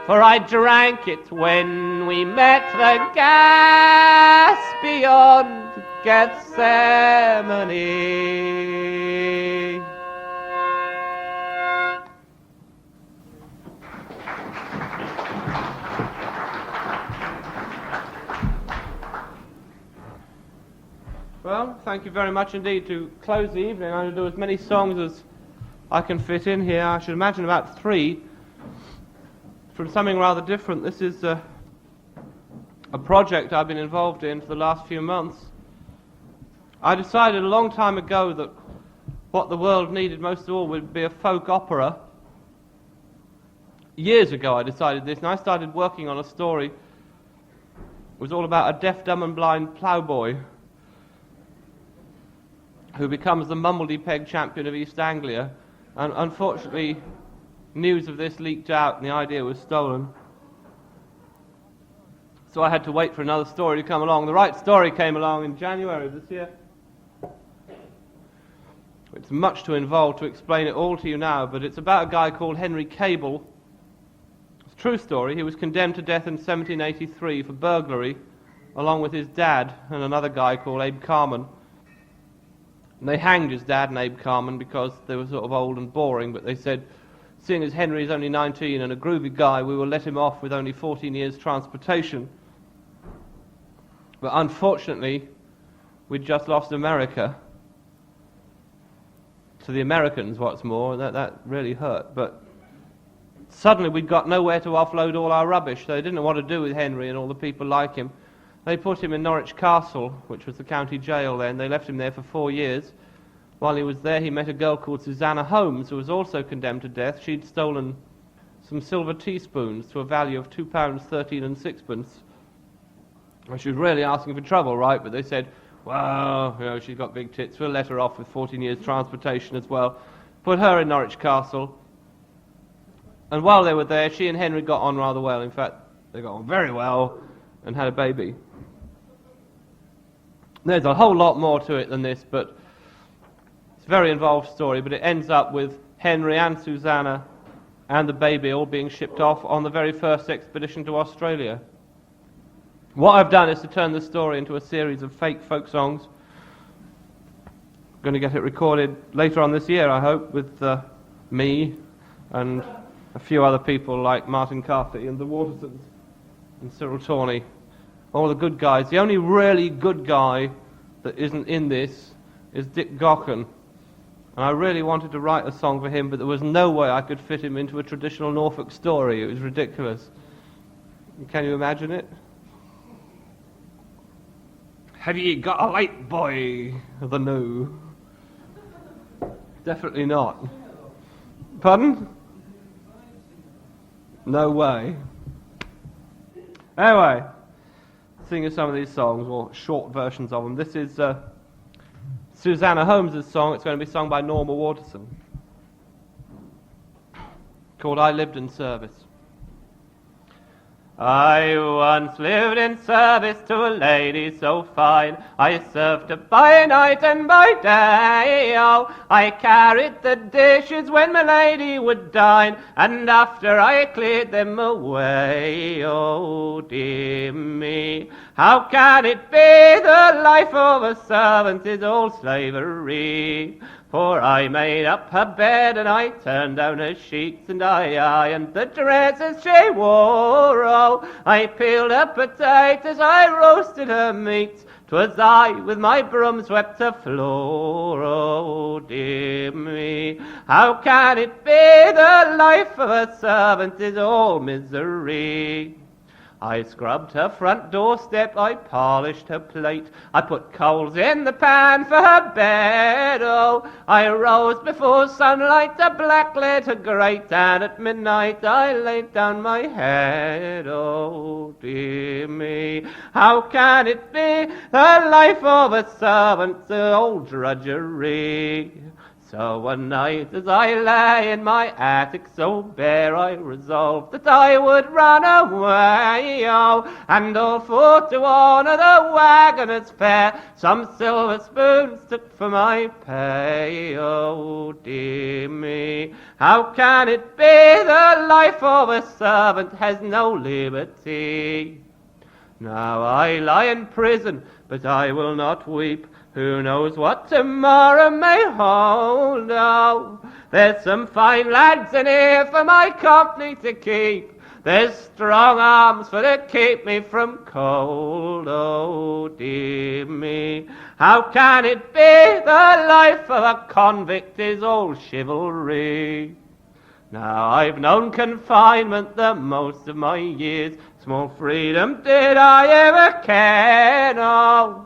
S2: For I drank it when we met the gas beyond Gethsemane. Well, thank you very much indeed. To close the evening, I'm going to do as many songs as I can fit in here. I should imagine about 3. From something rather different. This is a project I've been involved in for the last few months. I decided a long time ago that what the world needed most of all would be a folk opera. Years ago I decided this, and I started working on a story. It was all about a deaf, dumb and blind ploughboy who becomes the Mumbledy-Peg champion of East Anglia, and unfortunately news of this leaked out and the idea was stolen. So I had to wait for another story to come along. The right story came along in January of this year. It's much too involved to explain it all to you now, but it's about a guy called Henry Cable. It's a true story. He was condemned to death in 1783 for burglary, along with his dad and another guy called Abe Carman. And they hanged his dad and Abe Carman because they were sort of old and boring, but they said, seeing as Henry is only 19 and a groovy guy, we will let him off with only 14 years transportation. But unfortunately, we'd just lost America. To the Americans, what's more, and that really hurt. But suddenly we'd got nowhere to offload all our rubbish. They didn't know what to do with Henry and all the people like him. They put him in Norwich Castle, which was the county jail then. They left him there for 4 years. While he was there, he met a girl called Susannah Holmes, who was also condemned to death. She'd stolen some silver teaspoons to a value of £2.13 and sixpence. Well, she was really asking for trouble, right? But they said, well, you know, she's got big tits. We'll let her off with 14 years transportation as well. Put her in Norwich Castle. And while they were there, she and Henry got on rather well. In fact, they got on very well and had a baby. There's a whole lot more to it than this, but it's a very involved story. But it ends up with Henry and Susannah and the baby all being shipped off on the very first expedition to Australia. What I've done is to turn the story into a series of fake folk songs. I'm going to get it recorded later on this year, I hope, with me and a few other people like Martin Carthy and the Watersons and Cyril Tawney. All the good guys. The only really good guy that isn't in this is Dick Gocken. And I really wanted to write a song for him, but there was no way I could fit him into a traditional Norfolk story. It was ridiculous. Can you imagine it? Have ye got a light, boy? The no. Definitely not. Pardon? No way. Anyway, sing you some of these songs, or short versions of them. This is Susannah Holmes's song. It's going to be sung by Norma Waterson, called I Lived in Service. I once lived in service to a lady so fine. I served her by night and by day. Oh, I carried the dishes when my lady would dine, and after I cleared them away. Oh, dear me, how can it be the life of a servant is all slavery? For I made up her bed and I turned down her sheets, and I ironed the dresses she wore. Oh, I peeled her potatoes, I roasted her meat. 'Twas I with my broom swept the floor. Oh, dear me, how can it be the life of a servant is all misery? I scrubbed her front doorstep, I polished her plate, I put coals in the pan for her bed. Oh, I rose before sunlight to blacklead her grate, and at midnight I laid down my head. Oh, dear me, how can it be the life of a servant's old drudgery? So one night as I lay in my attic so bare, I resolved that I would run away, oh, and all for to honour the waggoner's fare, some silver spoons took for my pay. Oh, dear me, how can it be the life of a servant has no liberty? Now I lie in prison, but I will not weep. Who knows what tomorrow may hold? Oh, there's some fine lads in here for my company to keep. There's strong arms for to keep me from cold. Oh, dear me, how can it be the life of a convict is all chivalry? Now I've known confinement the most of my years. Small freedom did I ever ken. Oh,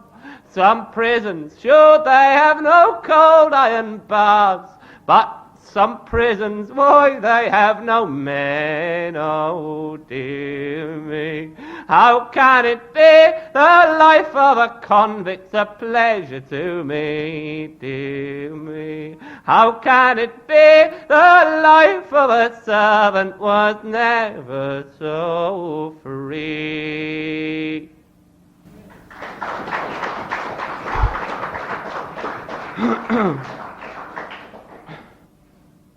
S2: some prisons, sure they have no cold iron bars, but some prisons, boy, they have no men. Oh, dear me, how can it be the life of a convict's a pleasure to me? Dear me, how can it be the life of a servant was never so free?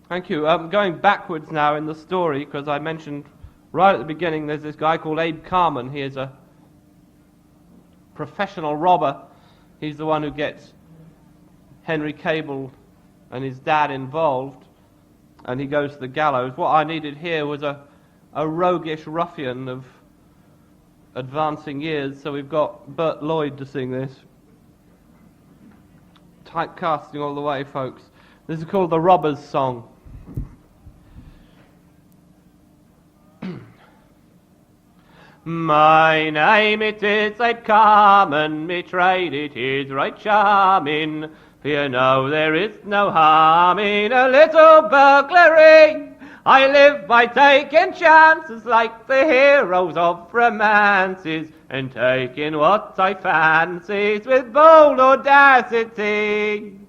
S2: Thank you. Going backwards now in the story, because I mentioned right at the beginning there's this guy called Abe Carman. He is a professional robber. He's the one who gets Henry Cable and his dad involved, and he goes to the gallows. What I needed here was a roguish ruffian of advancing years, so we've got Bert Lloyd to sing this. Typecasting all the way, folks. This is called The Robber's Song. My name it is Abe Carman, me trade it is right charming, for you know there is no harm in a little burglary. I live by taking chances like the heroes of romances, and taking what I fancies with bold audacity.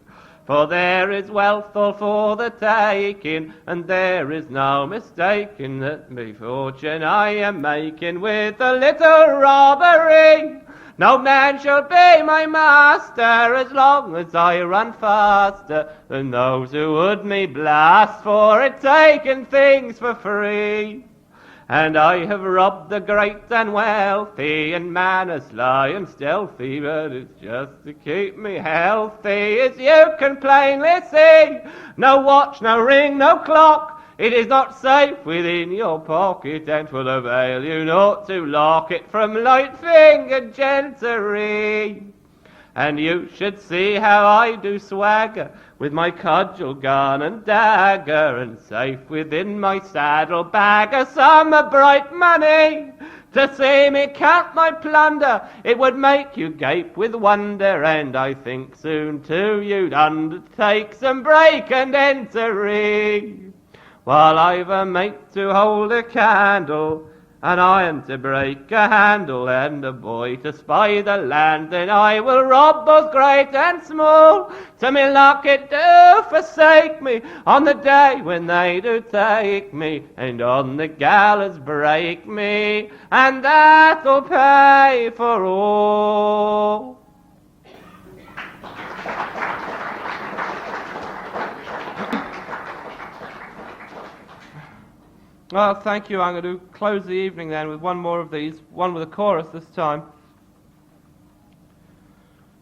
S2: For there is wealth all for the taking, and there is no mistaking that me fortune I am making with a little robbery. No man shall be my master as long as I run faster than those who would me blast for it taking things for free. And I have robbed the great and wealthy, and manners lie and stealthy, but it's just to keep me healthy, as you can plainly see. No watch, no ring, no clock, it is not safe within your pocket, and 'twill avail you not to lock it from light-fingered gentry. And you should see how I do swagger, with my cudgel, gun and dagger, and safe within my saddle bag a sum of bright money. To see me count my plunder, it would make you gape with wonder, and I think soon too you'd undertake some break and entry. While I've a mate to hold a candle, an iron to break a handle, and a boy to spy the land, then I will rob both great and small. To me luck it do forsake me on the day when they do take me, and on the gallows break me, and that'll pay for all. Well, thank you. I'm going to close the evening then with one more of these, one with a chorus this time.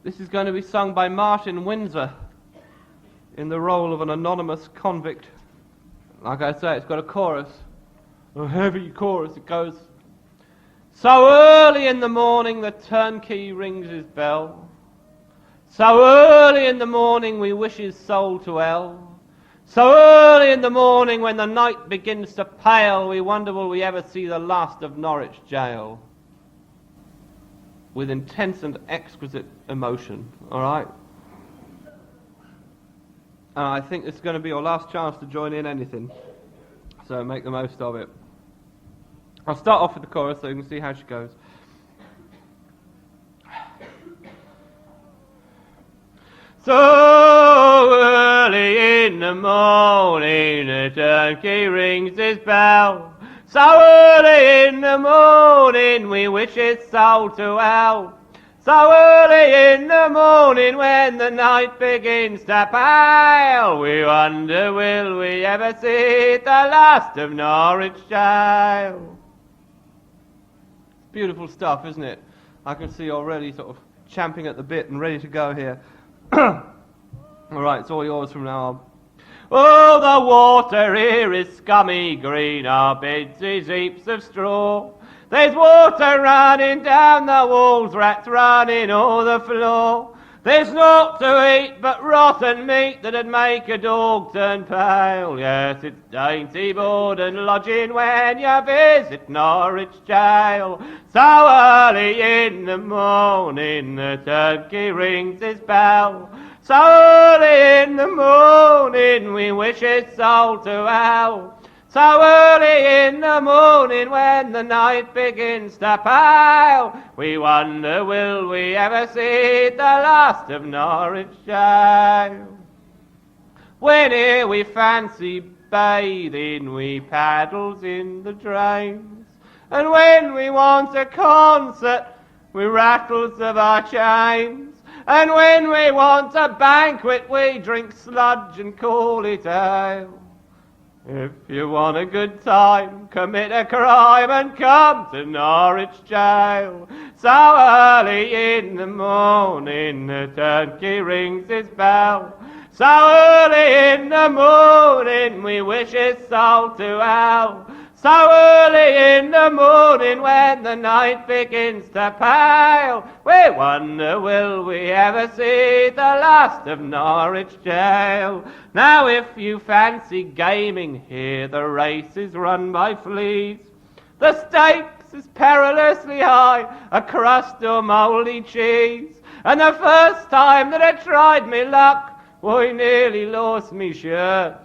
S2: This is going to be sung by Martin Windsor in the role of an anonymous convict. Like I say, it's got a chorus, a heavy chorus. It goes, so early in the morning the turnkey rings his bell. So early in the morning we wish his soul to hell. So early in the morning when the night begins to pale, we wonder will we ever see the last of Norwich jail. With intense and exquisite emotion, all right? And I think this is going to be your last chance to join in anything, so make the most of it. I'll start off with the chorus so you can see how she goes. So early in the morning the turnkey rings his bell. So early in the morning we wish his soul to hell. So early in the morning when the night begins to pale, we wonder will we ever see the last of Norwich jail. It's beautiful stuff, isn't it? I can see already sort of champing at the bit and ready to go here. Alright, it's all yours from now on. Oh, the water here is scummy green, our beds is heaps of straw. There's water running down the walls, rats running o'er the floor. There's naught to eat but rotten meat that'd make a dog turn pale. Yes, it's dainty board and lodging when you visit Norwich jail. So early in the morning the turnkey rings his bell. So early in the morning we wish his soul to hell. So early in the morning when the night begins to pale, we wonder will we ever see the last of Norwich jail. When here we fancy bathing, we paddles in the drains, and when we want a concert, we rattles of our chains. And when we want a banquet, we drink sludge and call it ale. If you want a good time, commit a crime and come to Norwich jail. So early in the morning the turnkey rings his bell. So early in the morning we wish his soul to hell. So early in the morning when the night begins to pale, we wonder will we ever see the last of Norwich jail. Now if you fancy gaming, here the race is run by fleas. The stakes is perilously high, a crust or mouldy cheese. And the first time that I tried me luck, I nearly lost me shirt.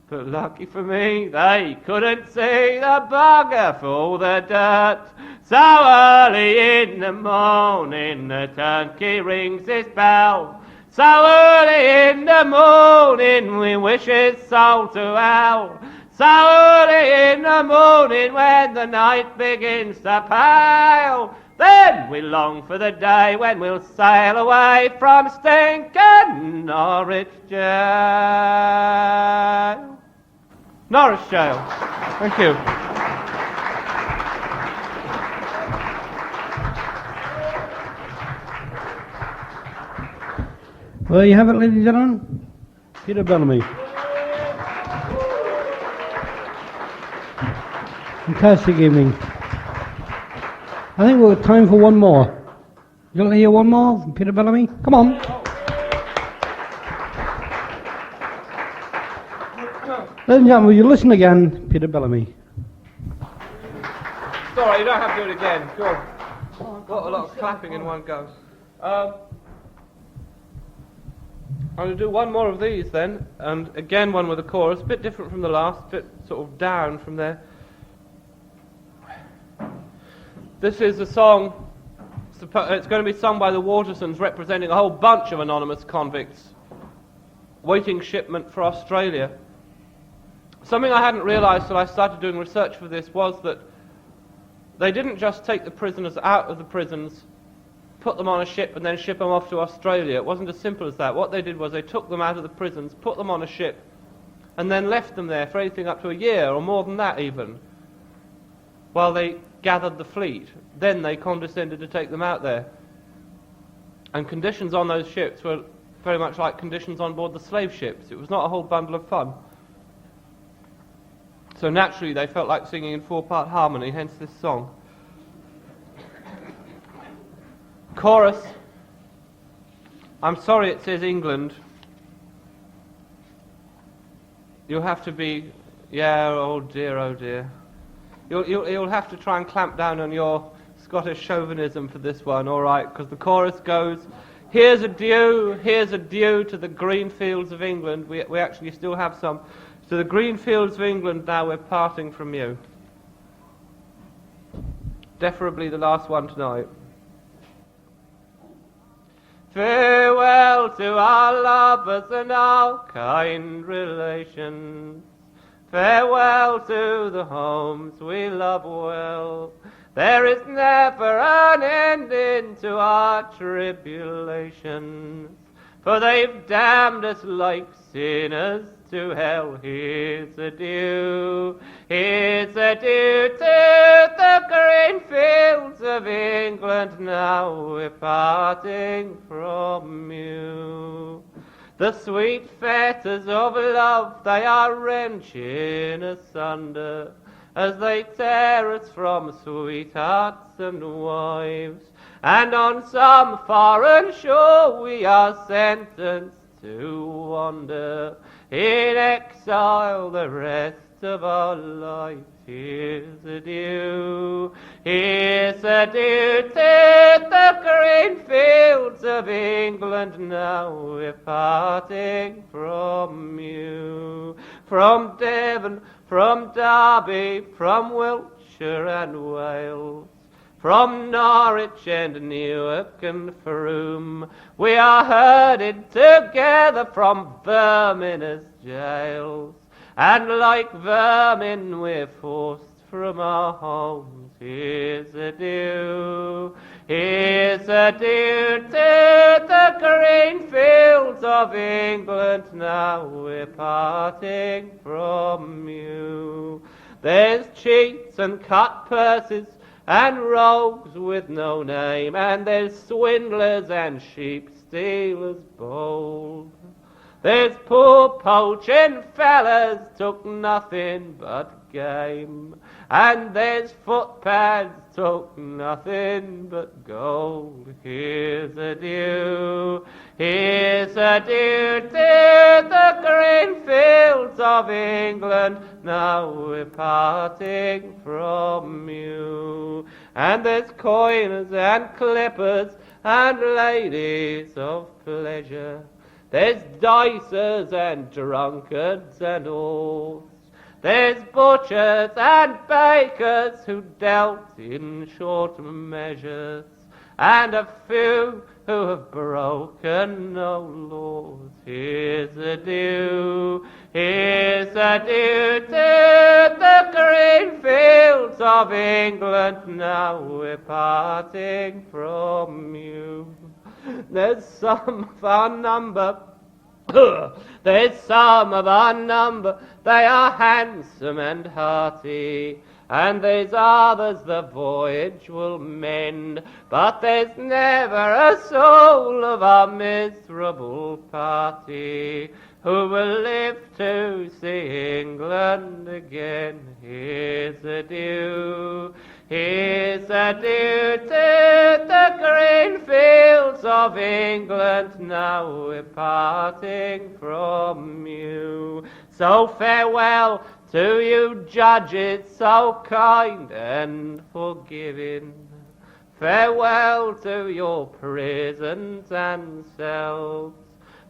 S2: But lucky for me, they couldn't see the bugger for the dirt. So early in the morning the turnkey rings his bell. So early in the morning we wish his soul to hell. So early in the morning when the night begins to pale, then we long for the day when we'll sail away from stinking Norwich jail. Norwich jail. Thank you.
S1: Well, there you have it, ladies and gentlemen. Peter Bellamy. Fantastic evening. I think we've got time for one more. You want to hear one more from Peter Bellamy? Come on. Ladies and gentlemen, will you listen again, Peter Bellamy?
S2: Sorry, you don't have to do it again. Go on. Got a lot of clapping in one go. I'm going to do one more of these then, and again one with a chorus, a bit different from the last, a bit sort of down from there. This is a song, it's going to be sung by the Watersons, representing a whole bunch of anonymous convicts waiting shipment for Australia. Something I hadn't realised till I started doing research for this was that they didn't just take the prisoners out of the prisons, put them on a ship and then ship them off to Australia. It wasn't as simple as that. What they did was they took them out of the prisons, put them on a ship, and then left them there for anything up to a year, or more than that even, while they gathered the fleet. Then they condescended to take them out there. And conditions on those ships were very much like conditions on board the slave ships. It was not a whole bundle of fun. So naturally they felt like singing in 4-part harmony, hence this song. Chorus. I'm sorry it says England. You'll have to be, yeah, oh dear, oh dear. You'll have to try and clamp down on your Scottish chauvinism for this one, all right, because the chorus goes, here's a dew to the green fields of England. We actually still have some. To the green fields of England now we're parting from you. Deferably the last one tonight. Farewell to our lovers and our kind relations. Farewell to the homes we love well. There is never an ending to our tribulations, for they've damned us like sinners to hell. Here's adieu to the green fields of England. Now we're parting from you. The sweet fetters of love they are wrenching asunder, as they tear us from sweethearts and wives, and on some foreign shore we are sentenced to wander in exile the rest of our lives. Here's adieu to the green fields of England. Now we're parting from you. From Devon, from Derby, from Wiltshire and Wales, from Norwich and Newark and Frome, we are herded together from verminous jails, and like vermin we're forced from our homes. Here's adieu to the green fields of England. Now we're parting from you. There's cheats and cut purses and rogues with no name, and there's swindlers and sheep stealers bold. There's poor poaching fellas took nothing but game, and there's footpads took nothing but gold. Here's adieu to the green fields of England. Now we're parting from you. And there's coiners and clippers and ladies of pleasure. There's dicers and drunkards and all. There's butchers and bakers who dealt in short measures, and a few who have broken no laws. Here's adieu, here's adieu to the green fields of England. Now we're parting from you. There's some of our number, there's some of our number, they are handsome and hearty, and there's others the voyage will mend, but there's never a soul of our miserable party who will live to see England again. Here's adieu, here's adieu to the green fields of England. Now we're parting from you. So farewell to you judges so kind and forgiving. Farewell to your prisons and cells.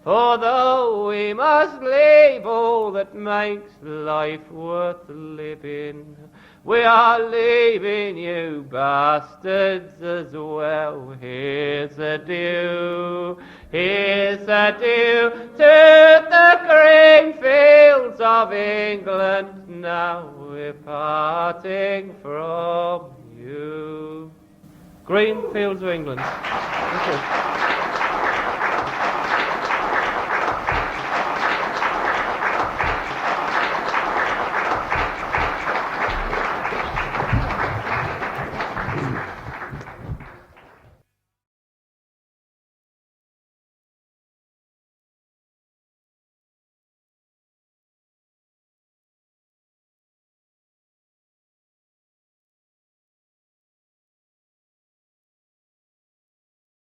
S2: For though we must leave all that makes life worth living, we are leaving you bastards as well. Here's adieu, here's adieu to the green fields of England. Now we're parting from you. Green fields of England. Thank you.